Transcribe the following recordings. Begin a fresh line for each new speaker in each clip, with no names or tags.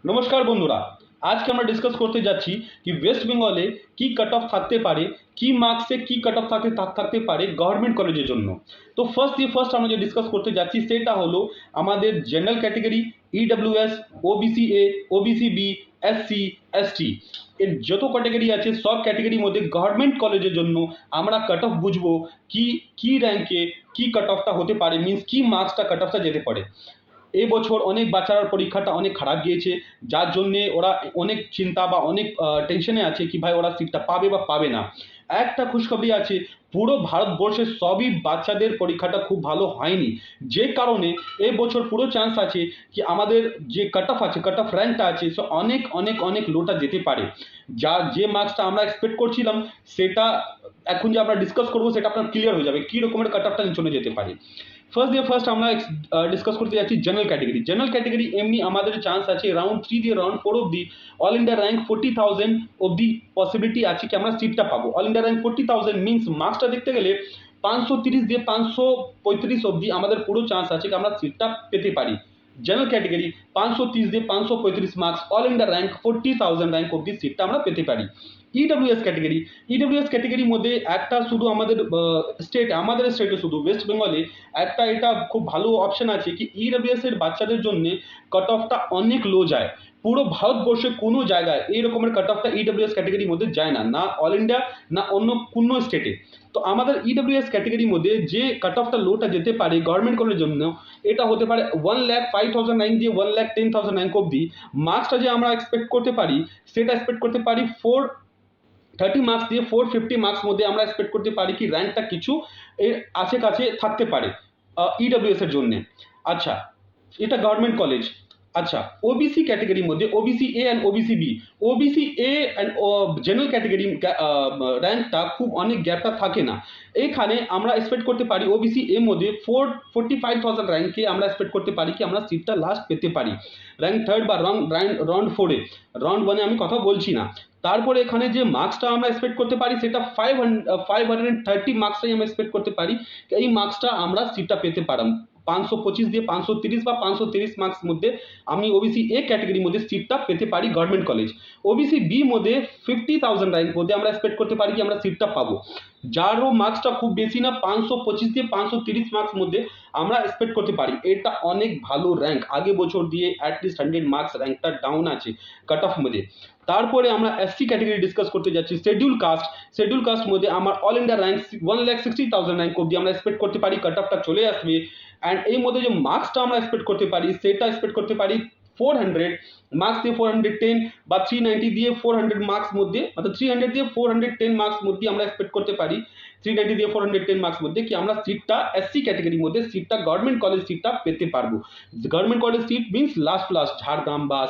নমস্কার বন্ধুরা, আজকে আমরা ডিসকাস করতে যাচ্ছি কি ওয়েস্ট বেঙ্গলে কি কাট অফ থাকতে পারে, কি মার্কসে কি কাট অফ থাকতে পারে গভর্নমেন্ট কলেজের জন্য। তো ফার্স্ট আমরা যে ডিসকাস করতে যাচ্ছি সেটা হলো আমাদের general category, EWS, OBC A, OBC B, SC, ST, এর যত ক্যাটেগরি আছে সব ক্যাটেগরির মধ্যে গভর্নমেন্ট কলেজের জন্য আমরা কাট অফ বুঝবো কি কি র্যাঙ্কে কি কাট অফটা হতে পারে, মিনস কি মার্কসটা কাট অফটা যেতে পারে। এই বছর অনেক বাচ্চার পরীক্ষাটা অনেক খারাপ গিয়েছে, যার জন্যে ওরা অনেক চিন্তা বা অনেক টেনশনে আছে কি ভাই ওরা সিটটা পাবে বা পাবে না। একটা খুশখবরি আছে, পুরো ভারতবর্ষের সবই বাচ্চাদের পরীক্ষাটা খুব ভালো হয়নি, যে কারণে এই বছর পুরো চান্স আছে কি আমাদের যে কাট অফ আছে, কাট অফ র্যাঙ্কটা আছে সে অনেক অনেক অনেক লোটা যেতে পারে। যার যে মার্কসটা আমরা এক্সপেক্ট করছিলাম সেটা এখন যে আমরা ডিসকাস করবো সেটা আপনার ক্লিয়ার হয়ে যাবে কী রকমের কাট অফটা চলে যেতে পারে। ফার্স্ট আমরা ডিসকাস করতে যাচ্ছি জেনারেল ক্যাটেগরি। জেনারেল ক্যাটেগরি এমনি আমাদের চান্স আছে রাউন্ড 3 দিয়ে রাউন্ড 4 অব্দি অল ইন্ডিয়া র্যাঙ্ক 40,000 অব্দি পসিবিলিটি আছে কি আমরা সিটটা পাবো। অল ইন্ডিয়া র্যাঙ্ক 40,000 মিনস মার্কসটা দেখতে গেলে 530 দিয়ে 535 অব্দি আমাদের পুরো চান্স আছে কি আমরা সিটটা পেতে পারি। জেনারেল ক্যাটেগরি 530 দিয়ে 535 marks, all India rank 40,000 rank অব্দি সিটটা আমরা পেতে পারি। ইডব্লিউএস ক্যাটেগরির মধ্যে একটা শুধু আমাদের আমাদের স্টেটে শুধু ওয়েস্ট বেঙ্গলে একটা এটা খুব ভালো অপশন আছে কি ইডব্লিউএস এর বাচ্চাদের জন্য কাট অফটা অনেক লো যায়। পুরো ভারতবর্ষে কোনো জায়গায় এই রকমের কাট অফটা ইডব্লিউএস ক্যাটেগরির মধ্যে যায় না, না অল ইন্ডিয়া না অন্য কোনো স্টেটে। তো আমাদের ইডব্লিউএস ক্যাটেগরির মধ্যে যে কাট অফটা লোটা যেতে পারে গভর্নমেন্ট কলেজের জন্য এটা হতে পারে 1,05,009 দিয়ে 1,10,009 অব্দি। মার্কসটা যে আমরা এক্সপেক্ট করতে পারি সেটা এক্সপেক্ট করতে পারি 430 মার্কস দিয়ে 450 মার্কস মধ্যে আমরা এক্সপেক্ট করতে পারি কি র্যাঙ্কটা কিছু এর আশেকাছে থাকতে পারে ইডব্লিউএস এর জন্য। আচ্ছা, এটা গভর্নমেন্ট কলেজ। আচ্ছা, ওবিসি ক্যাটেগরির মধ্যে OBC A and OBC B, OBC A and general category র্যাঙ্কটা খুব অনেক গ্যাপটা থাকে না। এখানে আমরা এক্সপেক্ট করতে পারি ওবিসি এর মধ্যে 45,000 র্যাঙ্কে আমরা এক্সপেক্ট করতে পারি কি আমরা সিটটা লাস্ট পেতে পারি র্যাঙ্ক থার্ড বা রাউন্ড 4-এ। রাউন্ড 1-এ আমি কথা বলছি না। তারপরে এখানে যে মার্কসটা আমরা এক্সপেক্ট করতে পারি সেটা 530 মার্কসটাই আমরা এক্সপেক্ট করতে পারি। এই মার্কসটা আমরা সিটটা পেতে পারাম 525 দিয়ে 530 বা 530 মার্কস মধ্যে আমি ওবিসি এ ক্যাটেগরির মধ্যে সিটটা পেতে পারি গভর্নমেন্ট কলেজ। ওবিসি বি মধ্যে 50,000 র্যাঙ্ক মধ্যে আমরা এক্সপেক্ট করতে পারি কি আমরা সিটটা পাবো। যারও মার্কসটা খুব বেশি না 525 দিয়ে 530 মার্কস মধ্যে আমরা এক্সপেক্ট করতে পারি। এটা অনেক ভালো র্যাঙ্ক, আগে বছর দিয়ে অ্যাটলিস্ট 100 মার্কস র্যাঙ্কটা ডাউন আছে কাট অফ মধ্যে। তারপরে আমরা এসসি ক্যাটেগরি ডিসকাস করতে যাচ্ছি। শিডিউল কাস্ট মধ্যে আমার অল ইন্ডিয়া র্যাঙ্ক 1,60,000 র্যাঙ্ক অব্দি আমরা এক্সপেক্ট করতে পারি কাট অফটা চলে আসবে। অ্যান্ড এই মধ্যে যে মার্কসটা আমরা এক্সপেক্ট করতে পারি সেটা এক্সপেক্ট করতে পারি 400 মার্কস দিয়ে 410 বা 390 দিয়ে 400 মার্কস মধ্যে, অর্থাৎ 300 দিয়ে 410 মার্কস মধ্যে আমরা এক্সপেক্ট করতে পারি 390 দিয়ে 410 মার্কস মধ্যে কি আমরা সিটটা এসসি ক্যাটেগরির মধ্যে সিটটা গভর্নমেন্ট কলেজ সিটটা পেতে পারবো। Government college seat means last Jhargram বা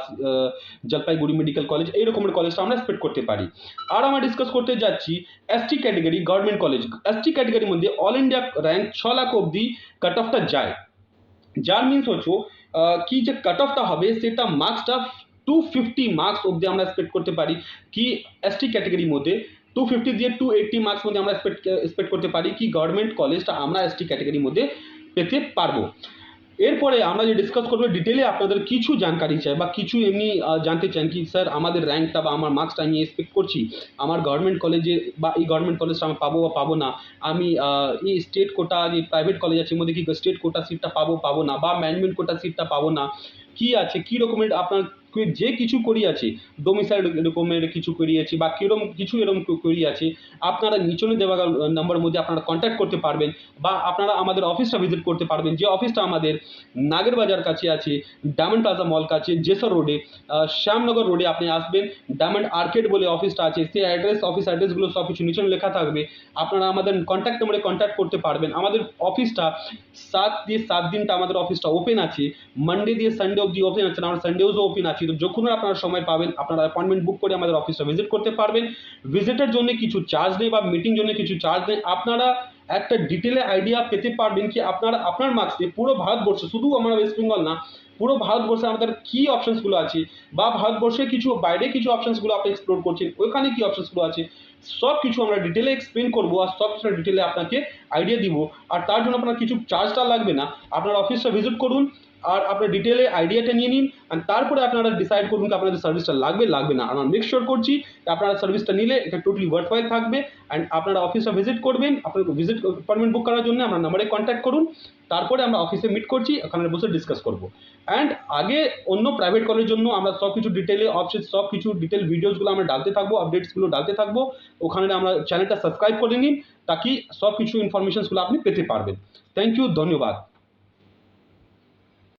জলপাইগুড়ি মেডিকেল কলেজ এই রকমের কলেজটা আমরা এক্সপেক্ট করতে পারি। আর আমরা ডিসকাস করতে যাচ্ছি ST category government college. ST ক্যাটেগরির মধ্যে অল ইন্ডিয়া র্যাঙ্ক 6 লাখ অব্দি কাট অফটা যায়, যার মিনস হচ্ছে কি যে কাট অফটা হবে সেটা মার্কসটা 250 মার্কস অব্দি আমরা এক্সপেক্ট করতে পারি কি এসটি ক্যাটেগরির মধ্যে 250 দিয়ে 280 মার্কস মধ্যে আমরা এক্সপেক্ট করতে পারি কি গভর্নমেন্ট কলেজটা আমরা এসটি ক্যাটেগরির মধ্যে পেতে পারবো। এরপরে আমরা যে ডিসকাস করবো ডিটেলে আপনাদের কিছু জানকারি চাই বা কিছু এমনি জানতে চান কি স্যার আমাদের র্যাঙ্কটা বা আমার মার্কসটা আমি এক্সপেক্ট করছি আমার গভর্নমেন্ট কলেজে বা এই গভর্নমেন্ট কলেজটা আমি পাবো বা পাবো না, আমি এই স্টেট কোটা যে প্রাইভেট কলেজ আছে এর মধ্যে কি স্টেট কোটা সিটটা পাবো না বা ম্যানেজমেন্ট কোটা সিটটা পাবো না, কি আছে কি রকমের আপনার যে কিছু কোয়েরি আছে ডোমিসাইল এরকমের কিছু কোয়েরি আছে বা কিরকম কিছু এরকম কোয়েরি আছে আপনারা নিচনে দেওয়া নাম্বারের মধ্যে আপনারা কন্ট্যাক্ট করতে পারবেন বা আপনারা আমাদের অফিসটা ভিজিট করতে পারবেন, যে অফিসটা আমাদের নাগের বাজার কাছে আছে, ডায়মন্ড প্লাজা মল কাছে, জেসর রোডে, শ্যামনগর রোডে আপনি আসবেন, ডায়মন্ড আর্কেড বলে অফিসটা আছে, সেই অফিস অ্যাড্রেসগুলো সব কিছু নিচে লেখা থাকবে। আপনারা আমাদের কন্ট্যাক্ট নম্বরে কন্ট্যাক্ট করতে পারবেন। আমাদের অফিসটা 7 দিনটা আমাদের অফিসটা ওপেন আছে, মানডে দিয়ে সানডে অবধি ওপেন আছে, আমরা সানডেজও ওপেন আছি। তো যখন আপনারা সময় পাবেন আপনারা অ্যাপয়েন্টমেন্ট বুক করে আমাদের অফিসটা ভিজিট করতে পারবেন। ভিজিটের জন্য কিছু চার্জ নেই বা মিটিং জন্য কিছু চার্জ নেই, আপনারা একটা ডিটেলে আইডিয়া পেতে পারবেন কি আপনারা আপনার মার্কসে পুরো ভারতবর্ষে শুধু আমরা ওয়েস্ট বেঙ্গল না পুরো ভারতবর্ষে আমাদের কী অপশনসগুলো আছে বা ভারতবর্ষে কিছু বাইরে কিছু অপশনসগুলো আপনি এক্সপ্লোর করছেন ওইখানে কী অপশনসগুলো আছে সব কিছু আমরা ডিটেলে এক্সপ্লেন করবো আর সব কিছু ডিটেলে আপনাকে আইডিয়া দিব। আর তার জন্য আপনার কিছু চার্জটা লাগবে না, আপনার অফিসটা ভিজিট করুন, আর আপনার ডিটেলে আইডিয়াটা নিয়ে নিন, অ্যান্ড তারপরে আপনারা ডিসাইড করুন কি আপনাদের সার্ভিসটা লাগবে লাগবে না। আমরা মেক শিওর করছি আপনারা সার্ভিসটা নিলে এটা টোটালি ওয়ার্থওয়াইল থাকবে। অ্যান্ড আপনারা অফিসটা ভিজিট করবেন, আপনার ভিজিট অ্যাপয়েন্টমেন্ট বুক করার জন্য আমার নাম্বারে কন্ট্যাক্ট করুন। তারপরে আমরা অফিসে মিট করছি, ওখানে বসে ডিসকাস করবো। অ্যান্ড আগে অন্য প্রাইভেট কলেজের জন্য আমরা সব কিছু ডিটেলে অপশন সব কিছু ডিটেল ভিডিওসগুলো আমরা ডালতে থাকবো, আপডেটসগুলো ডালতে থাকবো। ওখানে আমরা চ্যানেলটা সাবস্ক্রাইব করে নিন, তাকি সব কিছু ইনফরমেশনসগুলো আপনি পেতে পারবেন। থ্যাংক ইউ, ধন্যবাদ।